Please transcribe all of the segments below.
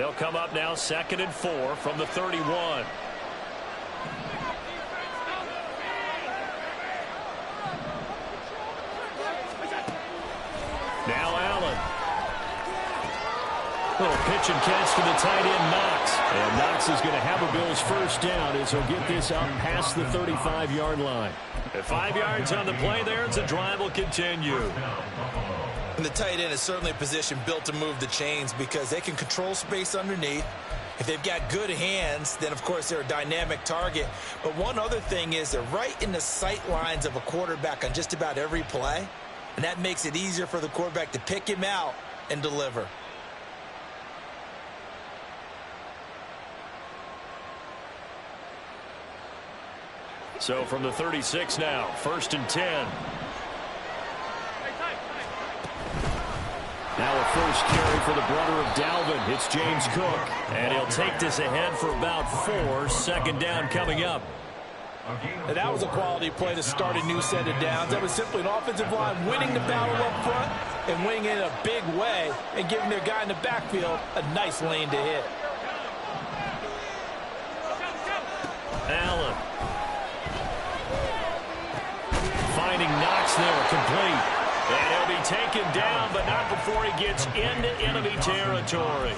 They'll come up now 2nd and 4 from the 31. Now Allen. Little pitch and catch to the tight end, Knox. And Knox is going to have a Bills first down as he'll get this up past the 35-yard line. At 5 yards on the play there, as the drive will continue. And the tight end is certainly a position built to move the chains because they can control space underneath. If they've got good hands, then, of course, they're a dynamic target. But one other thing is they're right in the sight lines of a quarterback on just about every play. And that makes it easier for the quarterback to pick him out and deliver. So from the 36 now, 1st and 10. Now a first carry for the brother of Dalvin. It's James Cook. And he'll take this ahead for about 4. 2nd down coming up. And that was a quality play to start a new set of downs. That was simply an offensive line winning the battle up front and winning in a big way and giving their guy in the backfield a nice lane to hit. Allen. Finding Knox there, complete. And he'll be taken down, but not before he gets into enemy territory.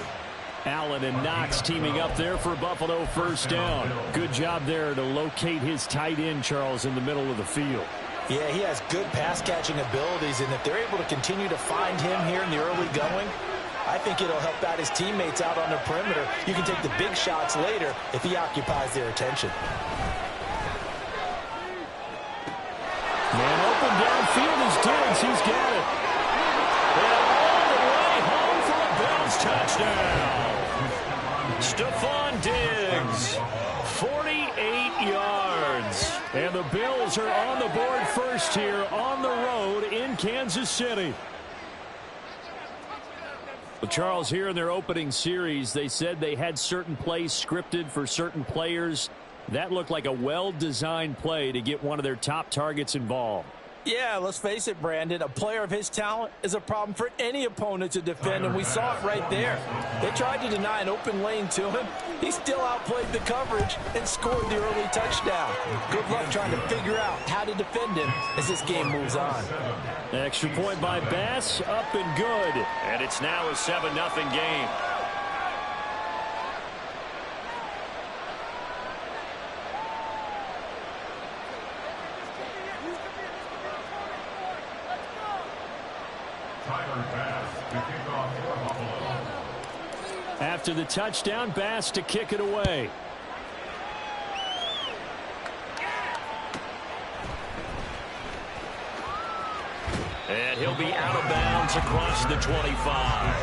Allen and Knox teaming up there for Buffalo first down. Good job there to locate his tight end, Charles, in the middle of the field. Yeah, he has good pass-catching abilities, and if they're able to continue to find him here in the early going, I think it'll help out his teammates out on the perimeter. You can take the big shots later if he occupies their attention. Man open downfield is Diggs. He's got it. And all the way home for a Bills touchdown. Stephon Diggs, 48 yards. And the Bills are on the board first here on the road in Kansas City. Well, Charles, here in their opening series, they said they had certain plays scripted for certain players. That looked like a well-designed play to get one of their top targets involved. Yeah, let's face it, Brandon. A player of his talent is a problem for any opponent to defend, and we saw it right there. They tried to deny an open lane to him. He still outplayed the coverage and scored the early touchdown. Good luck trying to figure out how to defend him as this game moves on. Extra point by Bass, up and good. And it's now a 7-0 game. After the touchdown, Bass to kick it away. And he'll be out of bounds across the 25.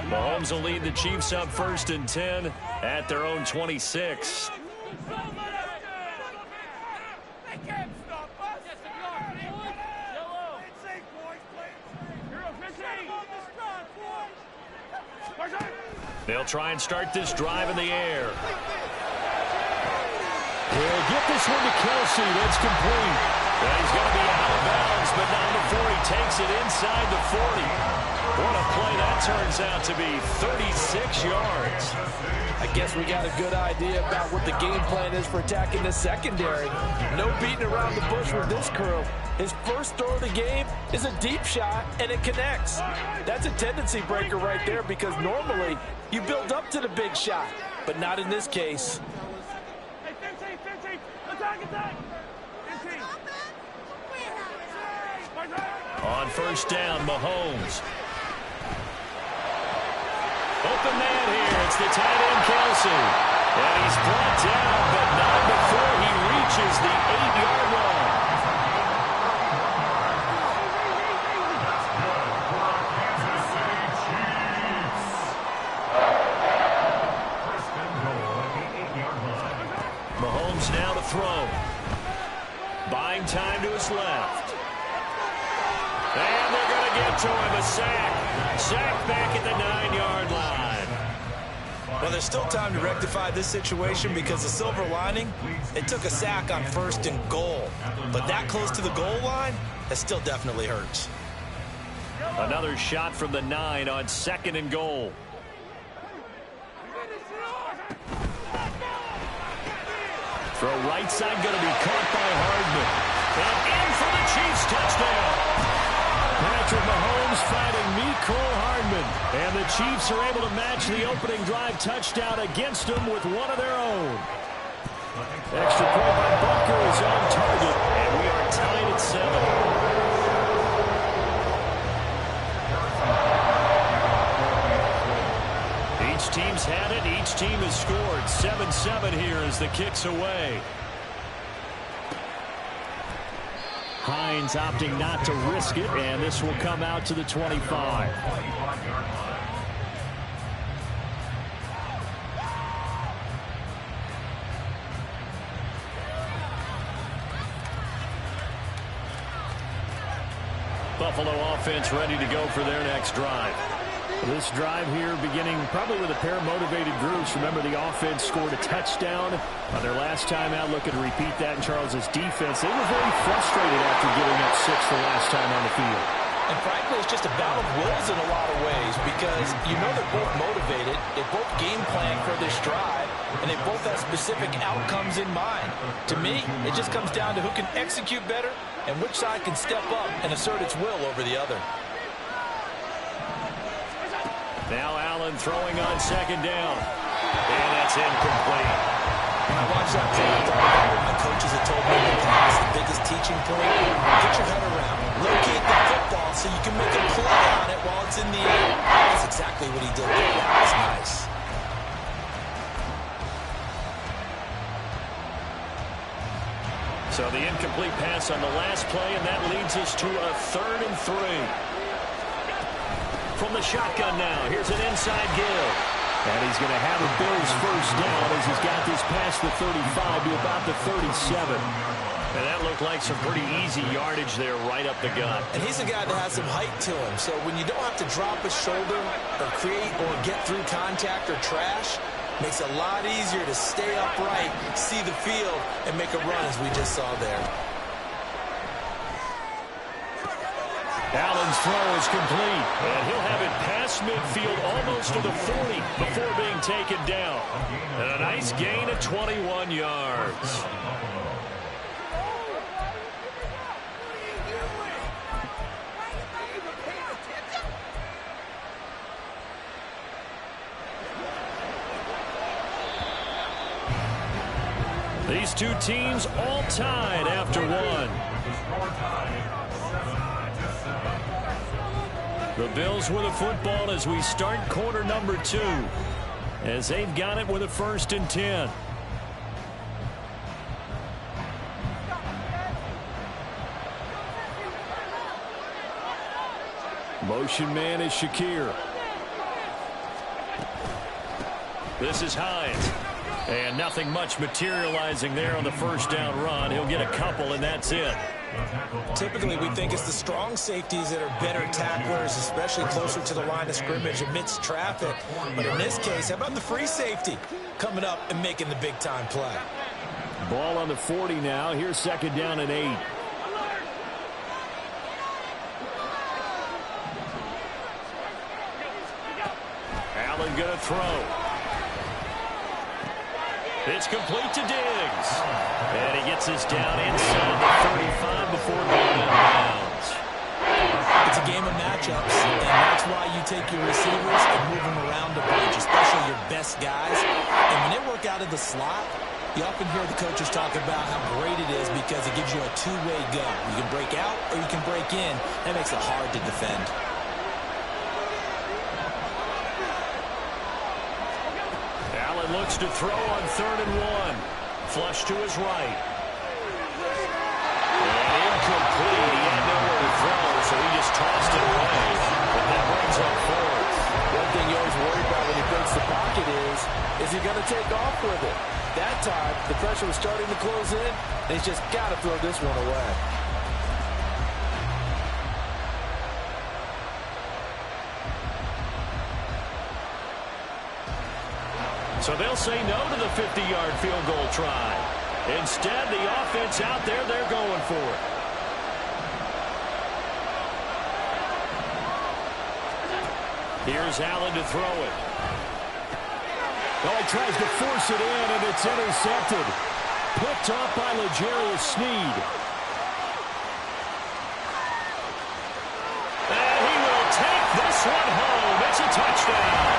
Mahomes will lead the Chiefs up 1st and 10 at their own 26. They'll try and start this drive in the air. He'll get this one to Kelsey. That's complete. And he's going to be out of bounds, but not before he takes it inside the 40. What a play that turns out to be, 36 yards. I guess we got a good idea about what the game plan is for attacking the secondary. No beating around the bush with this crew. His first throw of the game is a deep shot, and it connects. That's a tendency breaker right there because normally you build up to the big shot, but not in this case. On first down, Mahomes. Open man here. It's the tight end, Kelsey. And he's brought down, but not before he reaches the 8-yard line. playing time to his left. And they're going to get to him. A sack. Sack back at the 9-yard line. Well, there's still time to rectify this situation because the silver lining, it took a sack on 1st and goal. But that close to the goal line, that still definitely hurts. Another shot from the 9 on 2nd and goal. Throw right side, going to be caught by Hardman. And in for the Chiefs touchdown. Patrick Mahomes finding Mecole Hardman. And the Chiefs are able to match the opening drive touchdown against them with one of their own. Extra point by Butker is on target. And we are tied at 7. Each team's had it. Each team has scored. 7-7 here as the kick's away. Hines opting not to risk it, and this will come out to the 25. Buffalo offense ready to go for their next drive. This drive here beginning probably with a pair of motivated groups. Remember, the offense scored a touchdown on their last time out. Looking to repeat that in Charles' defense. They were very frustrated after giving up 6 the last time on the field. And frankly, it's just a battle of wills in a lot of ways because you know they're both motivated. They both game plan for this drive, and they both have specific outcomes in mind. To me, it just comes down to who can execute better and which side can step up and assert its will over the other. Now Allen throwing on 2nd down. And that's incomplete. I watched that play. I thought about what my coaches had told me in the past. The biggest teaching point, get your head around. Locate the football so you can make a play on it while it's in the air. That's exactly what he did there. That was nice. So the incomplete pass on the last play, and that leads us to a 3rd and 3. From the shotgun now, here's an inside give. And he's going to have a Bills first down as he's got this past the 35 to about the 37. And that looked like some pretty easy yardage there right up the gut. And he's a guy that has some height to him. So when you don't have to drop a shoulder or create or get through contact or trash, makes it a lot easier to stay upright, see the field, and make a run as we just saw there. Allen's throw is complete, and he'll have it past midfield almost to the 40 before being taken down. And a nice gain of 21 yards. These two teams all tied after one. The Bills with a football as we start quarter number 2, as they've got it with a 1st and 10. Motion man is Shakir. This is Hines. And nothing much materializing there on the first down run. He'll get a couple, and that's it. Typically, we think it's the strong safeties that are better tacklers, especially closer to the line of scrimmage amidst traffic. But in this case, how about the free safety coming up and making the big-time play? Ball on the 40 now. Here's 2nd down and 8. Allen going to throw. It's complete to Diggs. And he gets this down inside the 35 before going out of bounds. It's a game of matchups, and that's why you take your receivers and move them around a bunch, especially your best guys. And when they work out of the slot, you often hear the coaches talk about how great it is because it gives you a two-way go. You can break out or you can break in. That makes it hard to defend. Allen looks to throw on 3rd and 1. Flush to his right. And incomplete. He had nowhere to throw, so he just tossed it away. But that brings up 4th. One thing you always worry about when he breaks the pocket is he going to take off with it? that time, the pressure was starting to close in, and he's just got to throw this one away. So they'll say no to the 50-yard field goal try. Instead, the offense out there, they're going for it. Here's Allen to throw it. Oh, he tries to force it in, and it's intercepted. Picked off by L'Jarius Sneed. And he will take this one home. It's a touchdown.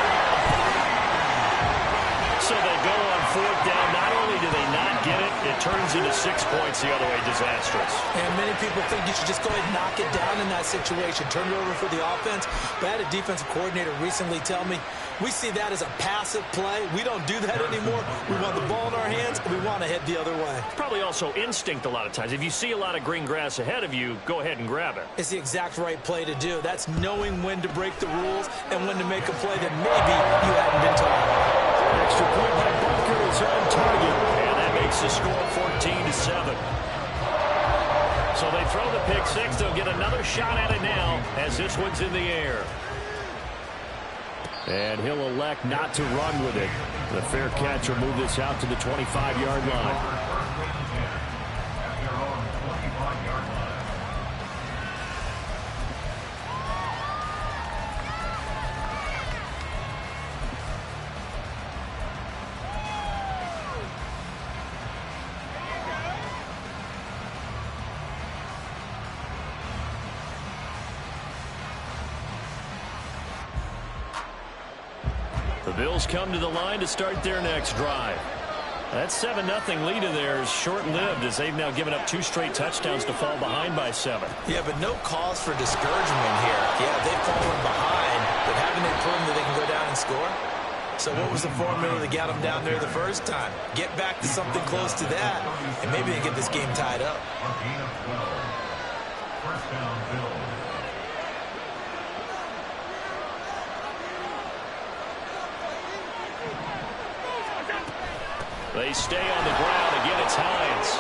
So they go on fourth down. Not only do they not get it, it turns into 6 points the other way. Disastrous. And many people think you should just go ahead and knock it down in that situation. Turn it over for the offense. But I had a defensive coordinator recently tell me, we see that as a passive play. We don't do that anymore. We want the ball in our hands, and we want to head the other way. Probably also instinct a lot of times. If you see a lot of green grass ahead of you, go ahead and grab it. It's the exact right play to do. That's knowing when to break the rules and when to make a play that maybe you hadn't been taught. Extra point by Butker is on target. And that makes the score 14-7. So they throw the pick six. They'll get another shot at it now as this one's in the air. And he'll elect not to run with it. The fair catch will move this out to the 25-yard line. The Bills come to the line to start their next drive. That 7-0 lead of theirs short-lived as they've now given up 2 straight touchdowns to fall behind by 7. Yeah, but no cause for discouragement here. Yeah, they've fallen behind, but haven't they proven that they can go down and score? So what was the formula that got them down there the first time? Get back to something close to that, and maybe they get this game tied up. First down, Bills. They stay on the ground. Again, it's Hines.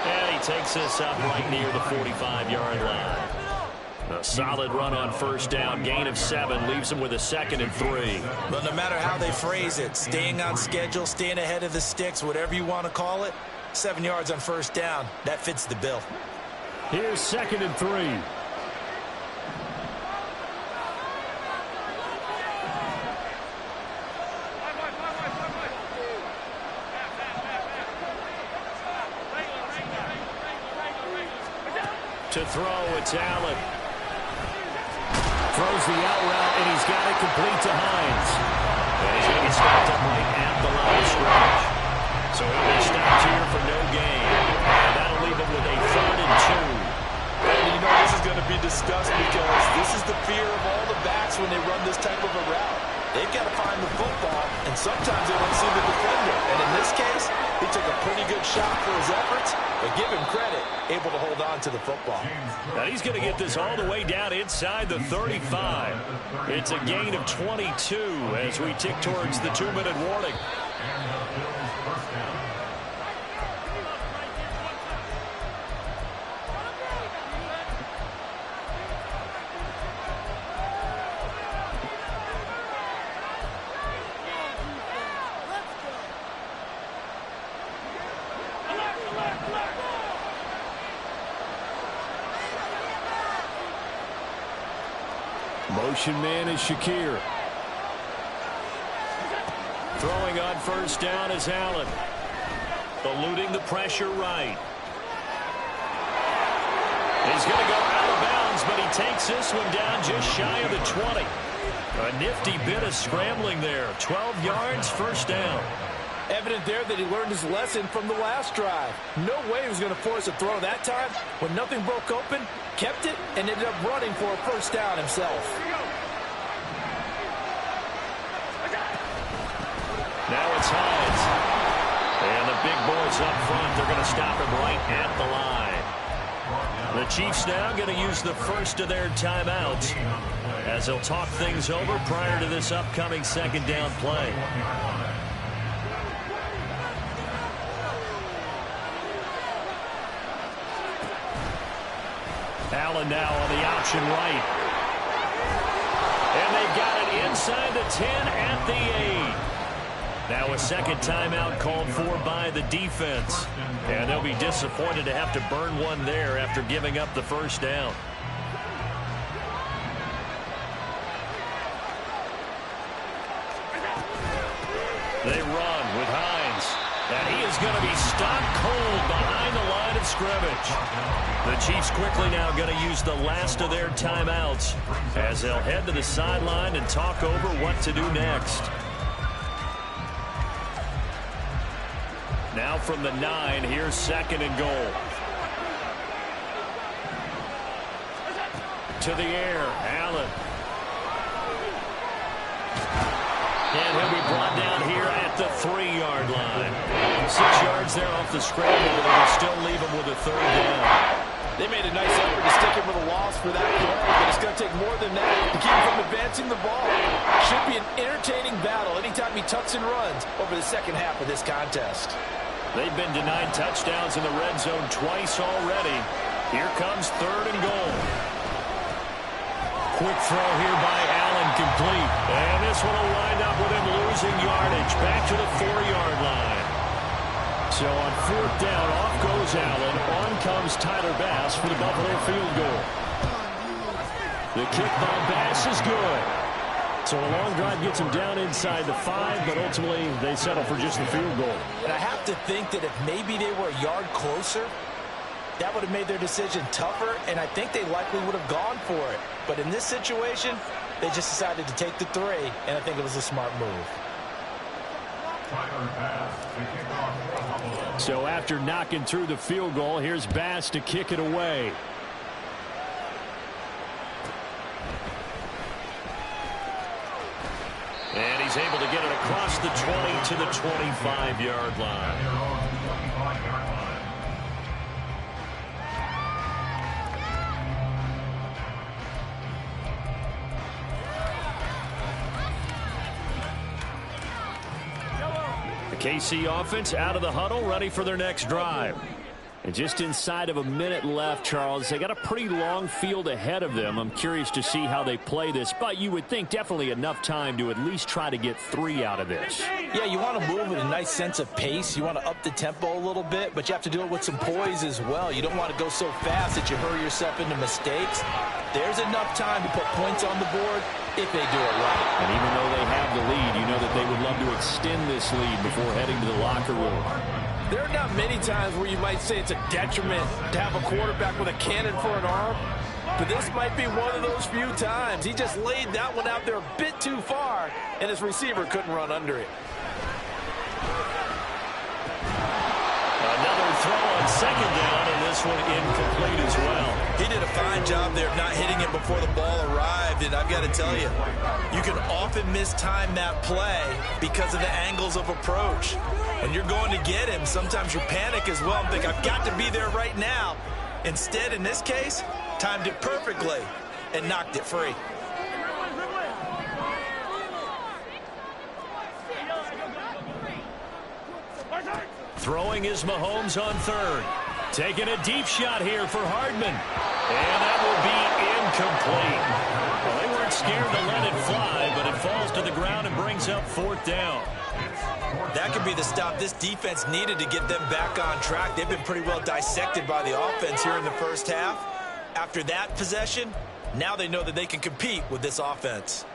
And he takes this up right near the 45-yard line. A solid run on first down. Gain of 7 leaves them with a 2nd and 3. But no matter how they phrase it, staying on schedule, staying ahead of the sticks, whatever you want to call it, 7 yards on first down, that fits the bill. Here's 2nd and 3. To throw, it's Allen. Throws the out route, and he's got it complete to Hines. And he's going to be stopped up right at the line of scrimmage. So he'll be stopped here for no gain. And that'll leave him with a 3rd and 2. And you know this is going to be discussed because this is the fear of all the backs when they run this type of a route. They've got to find the football, and sometimes they don't see the defender. And in this case, he took a pretty good shot for his efforts, but give him credit, able to hold on to the football. Now he's going to get this all the way down inside the 35. It's a gain of 22 as we tick towards the 2-minute warning. Motion man is Shakir. Throwing on first down is Allen. Eluding the pressure right. He's going to go out of bounds, but he takes this one down just shy of the 20. A nifty bit of scrambling there. 12 yards, first down. Evident there that he learned his lesson from the last drive. No way he was going to force a throw that time. When nothing broke open, kept it, and ended up running for a first down himself. Now it's Hines. And the big boys up front, they're going to stop him right at the line. The Chiefs now going to use the first of their timeouts as they'll talk things over prior to this upcoming 2nd down play. Allen now on the option right. And they've got it inside the 10 at the 8. Now a second timeout called for by the defense. And they'll be disappointed to have to burn one there after giving up the first down. They run with Hines. And he is going to be stopped cold behind the line of scrimmage. The Chiefs quickly now going to use the last of their timeouts as they'll head to the sideline and talk over what to do next. Now from the 9, here's 2nd and goal. To the air, Allen. And he'll be brought down here at the 3-yard line. 6 yards there off the scramble, but it'll still leave him with a 3rd down. They made a nice effort to stick him with a loss for that play, but it's going to take more than that to keep him from advancing the ball. Should be an entertaining battle anytime he tucks and runs over the second half of this contest. They've been denied touchdowns in the red zone twice already. Here comes 3rd and goal. Quick throw here by Allen, complete. And this one will wind up with him losing yardage back to the 4-yard line. So on 4th down, off goes Allen. On comes Tyler Bass for the Buffalo field goal. The kick by Bass is good. So a long drive gets him down inside the 5, but ultimately they settle for just the field goal. And I have to think that if maybe they were a yard closer, that would have made their decision tougher, and I think they likely would have gone for it. But in this situation, they just decided to take the 3, and I think it was a smart move. So after knocking through the field goal, here's Bass to kick it away. And he's able to get it across the 20 to the 25-yard line. KC offense out of the huddle, ready for their next drive. And just inside of a minute left, Charles, they got a pretty long field ahead of them. I'm curious to see how they play this, but you would think definitely enough time to at least try to get 3 out of this. Yeah, you want to move with a nice sense of pace. You want to up the tempo a little bit, but you have to do it with some poise as well. You don't want to go so fast that you hurry yourself into mistakes. There's enough time to put points on the board if they do it right. And even though they have the lead, you know that they would love to extend this lead before heading to the locker room. There are not many times where you might say it's a detriment to have a quarterback with a cannon for an arm, but this might be one of those few times. He just laid that one out there a bit too far, and his receiver couldn't run under it. Another throw on 2nd down, and this one incomplete as well. He did a fine job there of not hitting it before the ball arrived, and I've got to tell you, you can often mistime that play because of the angles of approach. When you're going to get him, sometimes you panic as well and think, I've got to be there right now. Instead, in this case, timed it perfectly and knocked it free. Throwing is Mahomes on 3rd. Taking a deep shot here for Hardman. And that will be incomplete. Well, they weren't scared to let it fly, but it falls to the ground and brings up 4th down. That could be the stop this defense needed to get them back on track. They've been pretty well dissected by the offense here in the first half. After that possession, now they know that they can compete with this offense.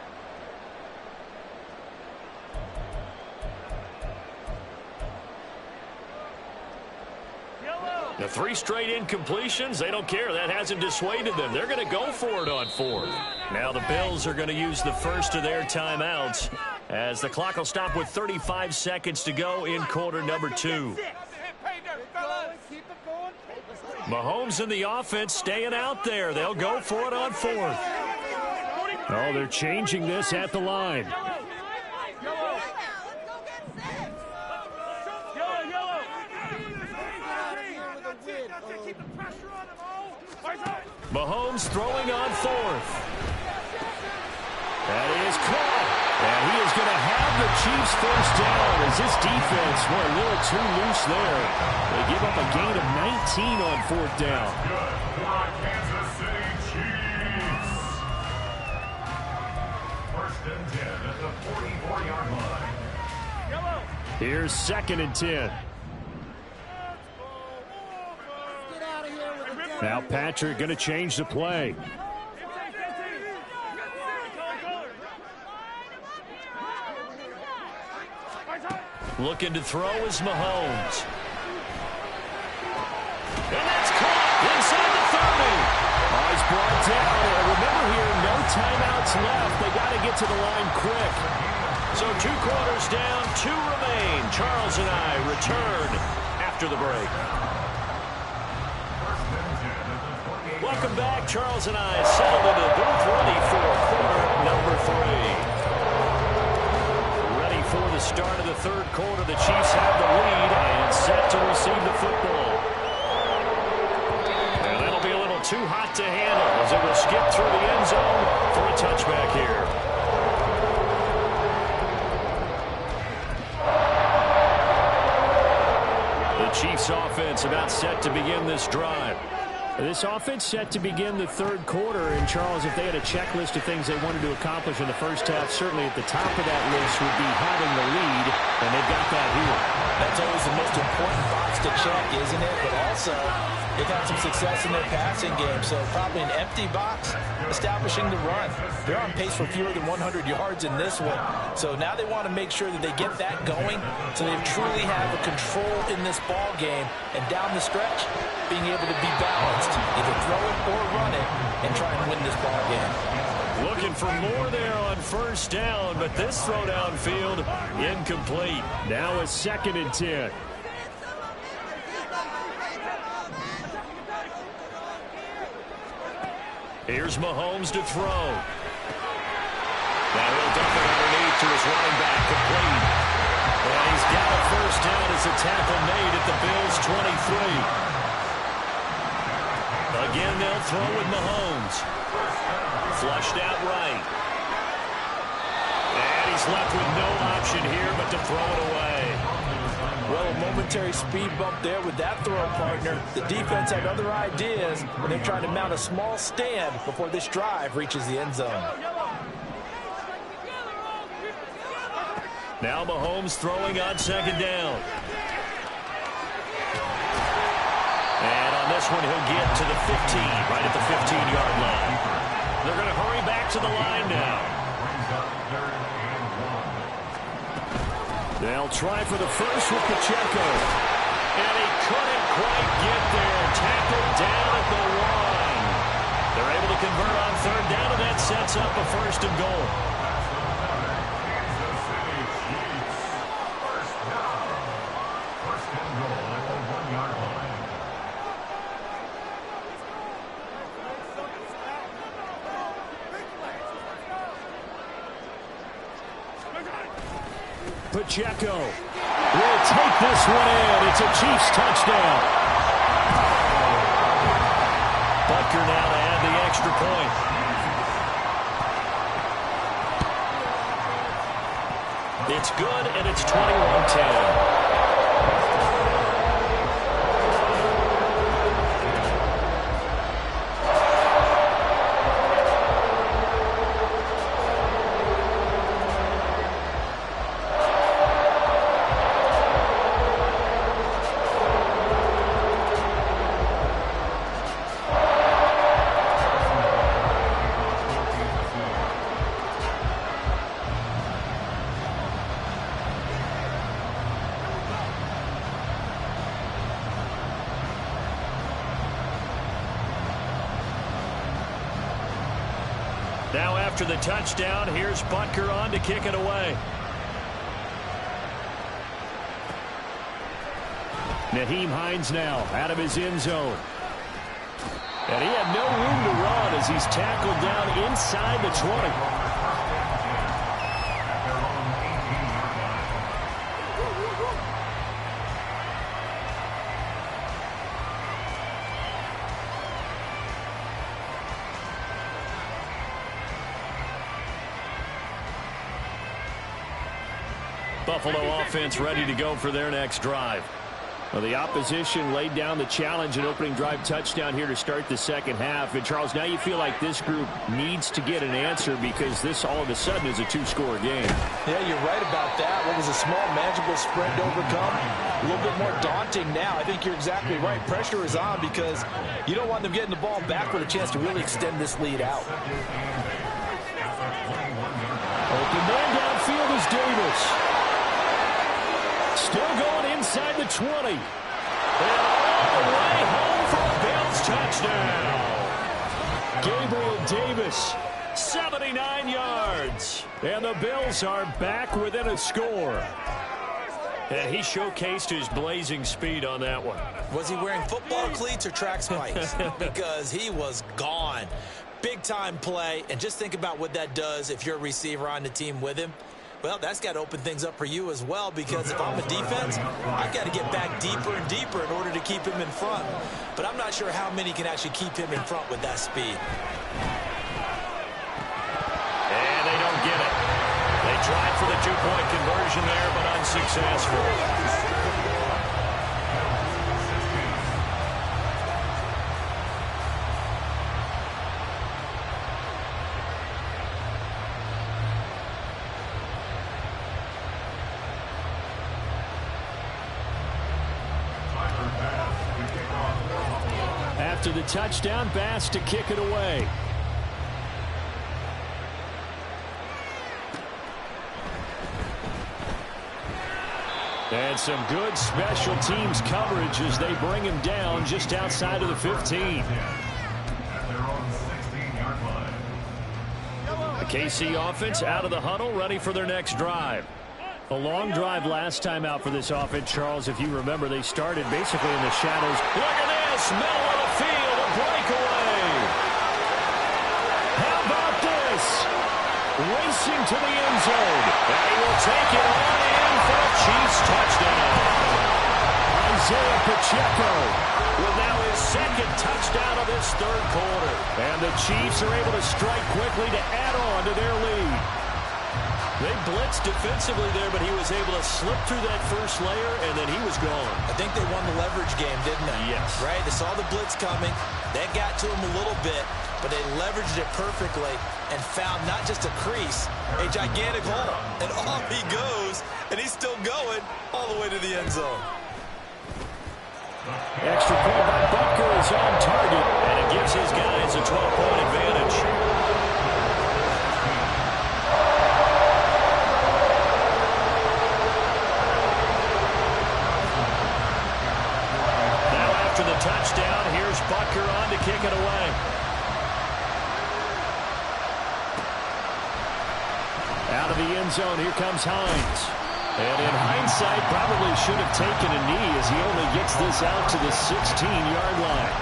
The 3 straight incompletions, they don't care. That hasn't dissuaded them. They're going to go for it on 4th. Now the Bills are going to use the first of their timeouts as the clock will stop with 35 seconds to go in quarter number 2. Mahomes and the offense staying out there. They'll go for it on 4th. Oh, they're changing this at the line. Mahomes throwing on 4th. That is caught. And he is going to have the Chiefs first down as this defense went a little too loose there. They give up a gain of 19 on 4th down. Here's 2nd and 10. Now Patrick going to change the play. Looking to throw is Mahomes. And that's caught inside the 30. Oh, he's brought down. And remember here, no timeouts left. They got to get to the line quick. So 2 quarters down, 2 remain. Charles and I return after the break. Welcome back. Charles and I settled into the booth ready for quarter number 3. Ready for the start of the 3rd quarter. The Chiefs have the lead and set to receive the football. And that'll be a little too hot to handle as it will skip through the end zone for a touchback here. The Chiefs offense about set to begin this drive. This offense set to begin the 3rd quarter. And, Charles, if they had a checklist of things they wanted to accomplish in the first half, certainly at the top of that list would be having the lead, and they've got that here. That's always the most important box to check, isn't it? But also, they've had some success in their passing game, so probably an empty box establishing the run. They're on pace for fewer than 100 yards in this one. So now they want to make sure that they get that going so they truly have a control in this ball game. And down the stretch, being able to be balanced, either throw it or run it, and try and win this ball game. Looking for more there on 1st down, but this throw downfield incomplete. Now it's 2nd and 10. Here's Mahomes to throw. Now he'll dump it underneath to his running back, complete. And he's got a 1st down as a tackle made at the Bills' 23. Again, they'll throw with Mahomes. Flushed out right. And he's left with no option here but to throw it away. Well, a momentary speed bump there with that throw partner. The defense had other ideas, and they're trying to mount a small stand before this drive reaches the end zone. Now Mahomes throwing on 2nd down. And on this one, he'll get to the 15, right at the 15-yard line. They're going to hurry back to the line now. They'll try for the first with Pacheco. And he couldn't quite get there. Tackled down at the 1. They're able to convert on 3rd down, and that sets up a 1st and goal. Pacheco will take this one in. It's a Chiefs touchdown. Butker now to add the extra point. It's good, and it's 21-10. Now after the touchdown, here's Butker on to kick it away. Nyheim Hines now out of his end zone. And he had no room to run as he's tackled down inside the 20. Buffalo offense ready to go for their next drive. Well, the opposition laid down the challenge, an opening drive touchdown here to start the second half. And, Charles, now you feel like this group needs to get an answer because this all of a sudden is a two-score game. Yeah, you're right about that. What was a small, manageable spread to overcome, a little bit more daunting now. I think you're exactly right. Pressure is on because you don't want them getting the ball back with a chance to really extend this lead out. Open man downfield is Davis. Still going inside the 20. And all the way home for a Bills touchdown. Gabriel Davis, 79 yards. And the Bills are back within a score. And he showcased his blazing speed on that one. Was he wearing football cleats or track spikes? Because he was gone. Big-time play. And just think about what that does if you're a receiver on the team with him. Well, that's got to open things up for you as well, because if I'm a defense, I've got to get back deeper and deeper in order to keep him in front. But I'm not sure how many can actually keep him in front with that speed. And they don't get it. They tried for the two-point conversion there, but unsuccessful. After the touchdown, Bass to kick it away. And some good special teams coverage as they bring him down just outside of the 15. The KC offense out of the huddle, ready for their next drive. A long drive last time out for this offense, Charles. If you remember, they started basically in the shadows. Look at this, middle of the field, a breakaway. How about this? Racing to the end zone. And he will take it on in for a Chiefs touchdown. Isaiah Pacheco with now his second touchdown of this third quarter. And the Chiefs are able to strike quickly to add on to their lead. They blitzed defensively there, but he was able to slip through that first layer, and then he was gone. I think they won the leverage game, didn't they? Yes. Right? They saw the blitz coming. That got to him a little bit, but they leveraged it perfectly and found not just a crease, a gigantic hole. And off he goes, and he's still going all the way to the end zone. Extra point by Butker is on target, and it gives his guys a 12-point advantage. After the touchdown, here's Butker on to kick it away. Out of the end zone, here comes Hines. And in hindsight, probably should have taken a knee as he only gets this out to the 16-yard line.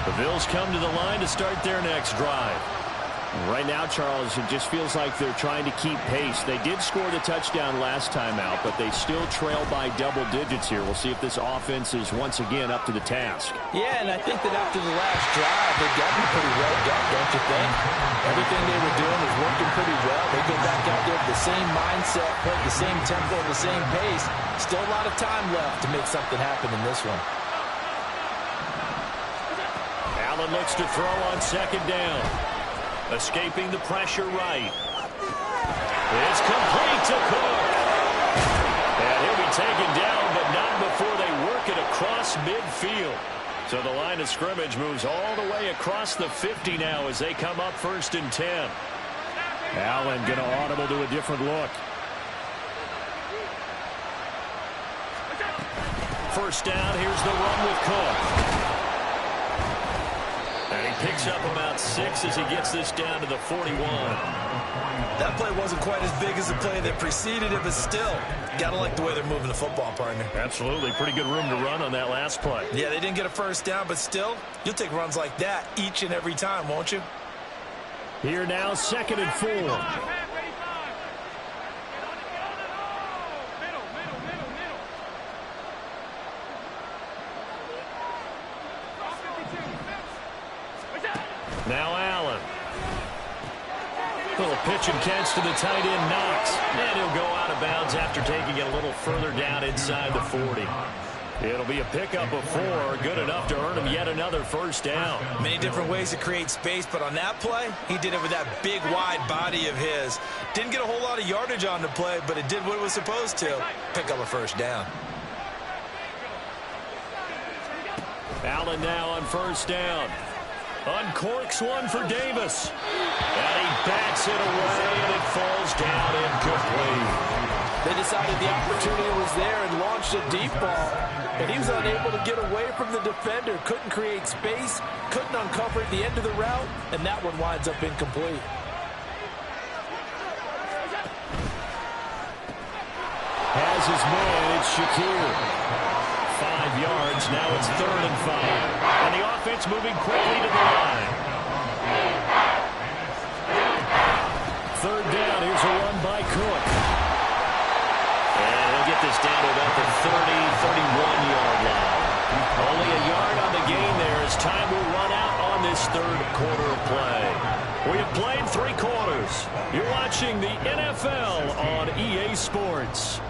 The Bills come to the line to start their next drive. Right now, Charles, it just feels like they're trying to keep pace. They did score the touchdown last time out, but they still trail by double digits here. We'll see if this offense is once again up to the task. Yeah, and I think that after the last drive, they got me pretty revved up, don't you think? Everything they were doing was working pretty well. They go back out there with the same mindset, play the same tempo, the same pace. Still a lot of time left to make something happen in this one. Allen looks to throw on second down. Escaping the pressure right. It's complete to Cook. And he'll be taken down, but not before they work it across midfield. So the line of scrimmage moves all the way across the 50 now as they come up 1st and 10. Allen going to audible to a different look. First down, here's the run with Cook. And he picks up about 6 as he gets this down to the 41. That play wasn't quite as big as the play that preceded it, but still, got to like the way they're moving the football, partner. Absolutely. Pretty good room to run on that last play. Yeah, they didn't get a first down, but still, you'll take runs like that each and every time, won't you? Here now, 2nd and 4. Now Allen. Little pitch and catch to the tight end, Knox. And he'll go out of bounds after taking it a little further down inside the 40. It'll be a pickup of 4, good enough to earn him yet another first down. Many different ways to create space, but on that play, he did it with that big, wide body of his. Didn't get a whole lot of yardage on the play, but it did what it was supposed to. Pick up a first down. Allen now on first down. Uncorks one for Davis. And he backs it away, and it falls down incomplete. They decided the opportunity was there and launched a deep ball. And he was unable to get away from the defender. Couldn't create space. Couldn't uncover at the end of the route. And that one winds up incomplete. Has his man, it's Shakir. 5 yards, now it's 3rd and 5. And the offense moving quickly to the line. 3rd down, here's a run by Cook. And he'll get this down to about the 30, 31-yard line. Only a yard on the gain there as time will run out on this 3rd quarter of play. We have played 3 quarters. You're watching the NFL on EA Sports.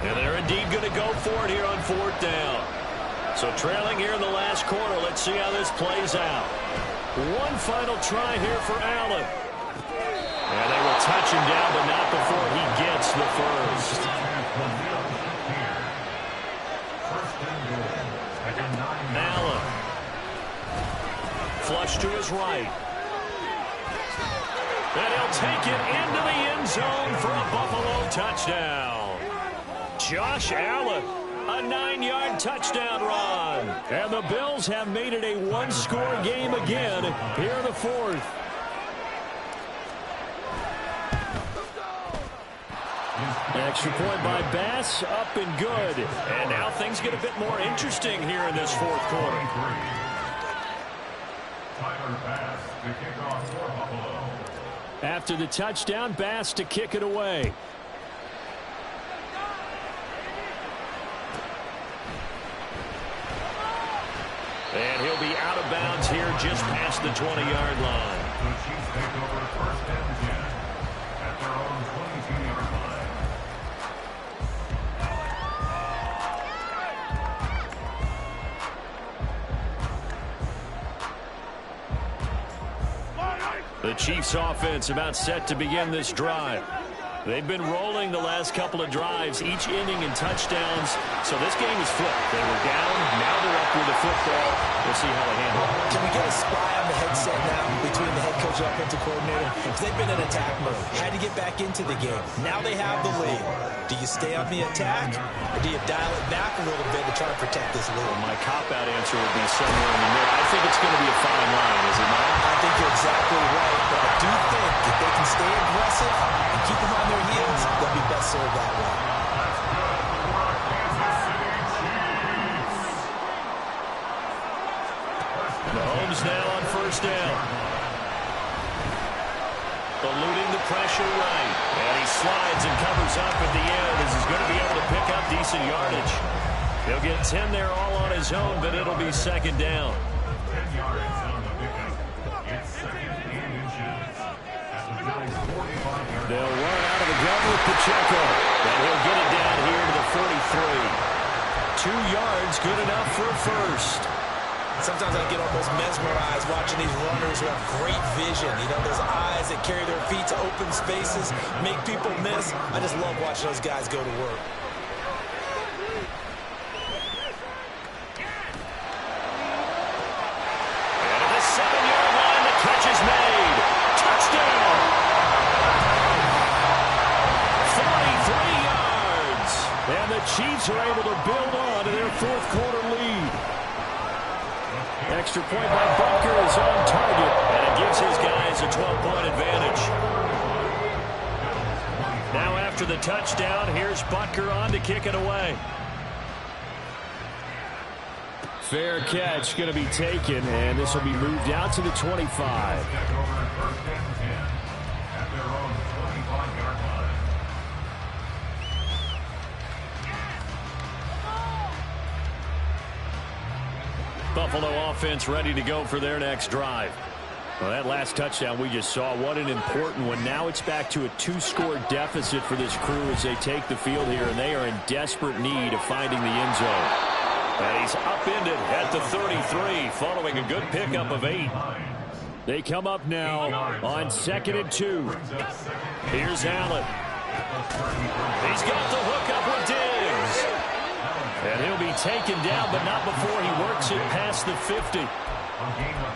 And they're indeed going to go for it here on 4th down. So trailing here in the last quarter. Let's see how this plays out. One final try here for Allen. And they will touch him down, but not before he gets the first. Allen. Flush to his right. And he'll take it into the end zone for a Buffalo touchdown. Josh Allen, a 9-yard touchdown run. And the Bills have made it a 1-score game again here in the 4th. Extra point by Bass, up and good. And now things get a bit more interesting here in this 4th quarter. After the touchdown, Bass to kick it away. And he'll be out of bounds here just past the 20-yard line. The Chiefs take over 1st and 10 at their own 22-yard line. The Chiefs offense about set to begin this drive. They've been rolling the last couple of drives, each inning in touchdowns. So this game is flipped. They were down, now they're up with the football. We'll see how they handle it. Can we get a spy on the headset now between the head coach and offensive coordinator? Because they've been in attack mode. Had to get back into the game. Now they have the lead. Do you stay on the attack, or do you dial it back a little bit to try to protect this lead? Well, my cop-out answer would be somewhere in the middle. I think it's going to be a fine line, is it not? I think you're exactly right, but I do think if they can stay aggressive and keep them on their heels, they'll be best served that way. Mahomes now on first down. Eluding the pressure right. And he slides and covers up at the end as he's going to be able to pick up decent yardage. He'll get 10 there all on his own, but it'll be 2nd down. 10 yards on the pickup. It's 2nd and inches at the Bills' 45-yard line. They'll run out of the gun with Pacheco. And he'll get it down here to the 43. 2 yards, good enough for a first. Sometimes I get almost mesmerized watching these runners who have great vision. You know, those eyes that carry their feet to open spaces, make people miss. I just love watching those guys go to work. And at the 7-yard line, the catch is made. Touchdown! 43 yards. And the Chiefs are able to build on to their 4th quarter lead. Extra point by Butker is on target, and it gives his guys a 12-point advantage. Now after the touchdown, here's Butker on to kick it away. Fair catch going to be taken, and this will be moved out to the 25. Buffalo offense ready to go for their next drive. Well, that last touchdown we just saw, what an important one. Now it's back to a 2-score deficit for this crew as they take the field here, and they are in desperate need of finding the end zone. And he's upended at the 33 following a good pickup of 8. They come up now on 2nd and 2. Here's Allen. He's got the hookup with Diggs. And he'll be taken down, but not before he works it past the 50.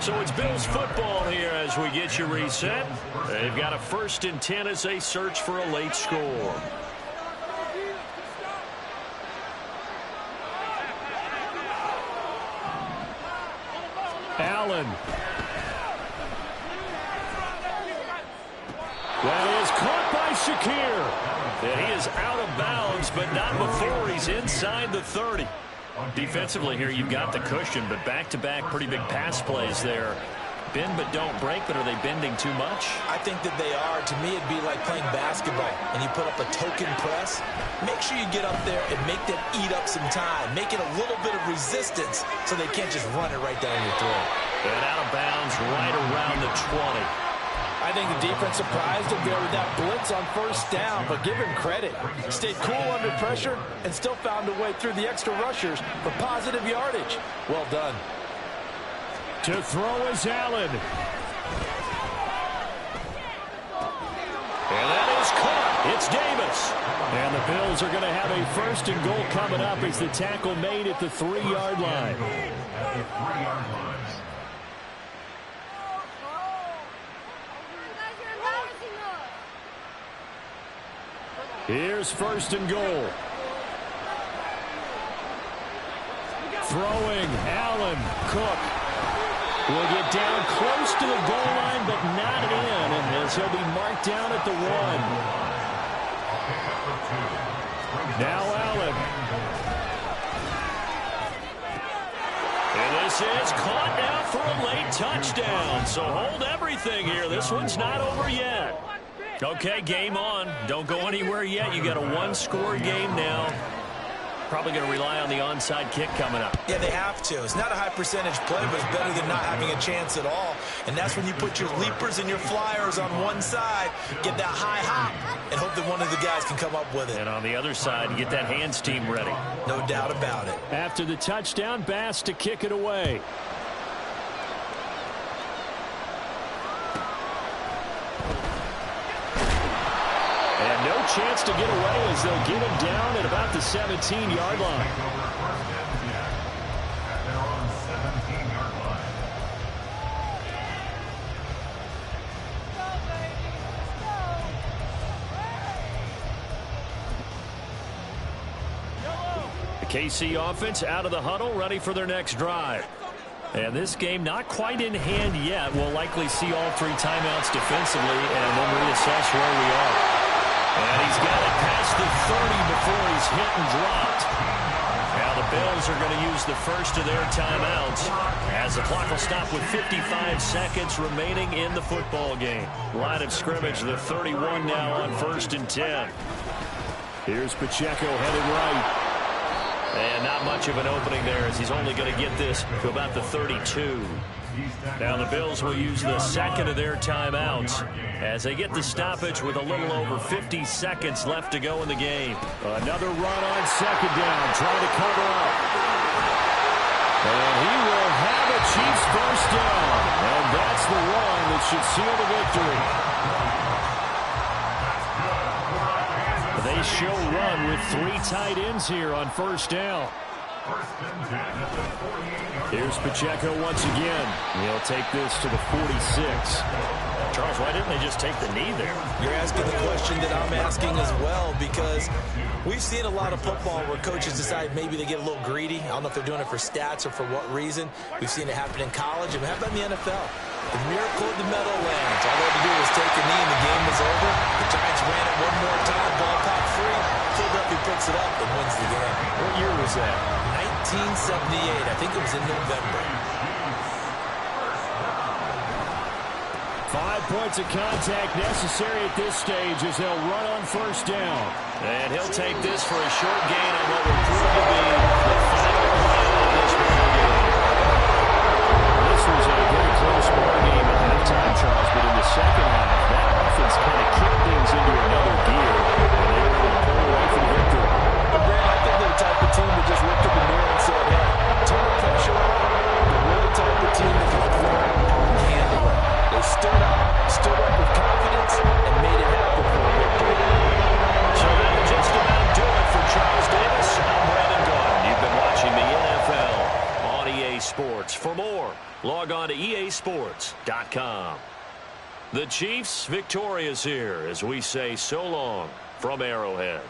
So it's Bills football here as we get you reset. They've got a 1st and 10 as they search for a late score. Allen. That is caught by Shakir. And he is out of bounds, but not before he's inside the 30. Defensively here, you've got the cushion, but back-to-back pretty big pass plays there. Bend but don't break, but are they bending too much? I think that they are. To me, it'd be like playing basketball, and you put up a token press. Make sure you get up there and make them eat up some time. Make it a little bit of resistance so they can't just run it right down your throat. And out of bounds right around the 20. I think the defense surprised him there with that blitz on 1st down, but give him credit. Stayed cool under pressure and still found a way through the extra rushers for positive yardage. Well done. To throw is Allen. And that is caught. It's Davis. And the Bills are going to have a 1st and goal coming up as the tackle made at the 3-yard line. At the 3-yard line. Here's 1st and goal. Throwing, Allen. Cook will get down close to the goal line, but not in, as he'll be marked down at the 1. Now Allen. And this is caught now for a late touchdown. So hold everything here. This one's not over yet. Okay, game on. Don't go anywhere yet. You got a 1-score game now. Probably going to rely on the onside kick coming up. Yeah, they have to. It's not a high percentage play, but it's better than not having a chance at all. And that's when you put your leapers and your flyers on one side, get that high hop, and hope that one of the guys can come up with it. And on the other side, get that hands team ready. No doubt about it. After the touchdown, Bass to kick it away. And no chance to get away as they'll get him down at about the 17-yard line. The KC offense out of the huddle, ready for their next drive. And this game not quite in hand yet. We'll likely see all 3 timeouts defensively and then reassess where we are. And he's got it past the 30 before he's hit and dropped. Now the Bills are going to use the first of their timeouts as the clock will stop with 55 seconds remaining in the football game. Line of scrimmage, the 31 now on 1st and 10. Here's Pacheco headed right. And not much of an opening there as he's only going to get this to about the 32. Now the Bills will use the second of their timeouts as they get the stoppage with a little over 50 seconds left to go in the game. Another run on 2nd down, trying to cover up. And he will have a Chiefs 1st down. And that's the one that should seal the victory. They show run with 3 tight ends here on 1st down. Here's Pacheco once again. He'll take this to the 46. Charles, why didn't they just take the knee there? You're asking the question that I'm asking as well, because we've seen a lot of football where coaches decide maybe they get a little greedy. I don't know if they're doing it for stats or for what reason. We've seen it happen in college, and how about in the NFL? The miracle of the Meadowlands. All they had to do was take a knee and the game was over. The Giants ran it one more time, ball caught free. Philadelphia picks it up and wins the game. What year was that? 1978. I think it was in November. 5 points of contact necessary at this stage as they'll run on 1st down. And he'll take this for a short gain on what will prove to be the final play of this ball game. was a very close ball game at halftime, Charles, but in the second half, that offense kind of kicked things into another gear, and they were able to pull away for the victory. Graham, I think they're the type of team that just looked in the mirror and said, hey, turn the pressure on, but we're the type of team that can play and handle it. They stood up with confidence, and made it happen for a victory. So that'll just about do it for Charles Davis. I'm Brandon Gaudin. You've been watching the NFL on EA Sports. For more, log on to easports.com. The Chiefs victorious here as we say so long from Arrowhead.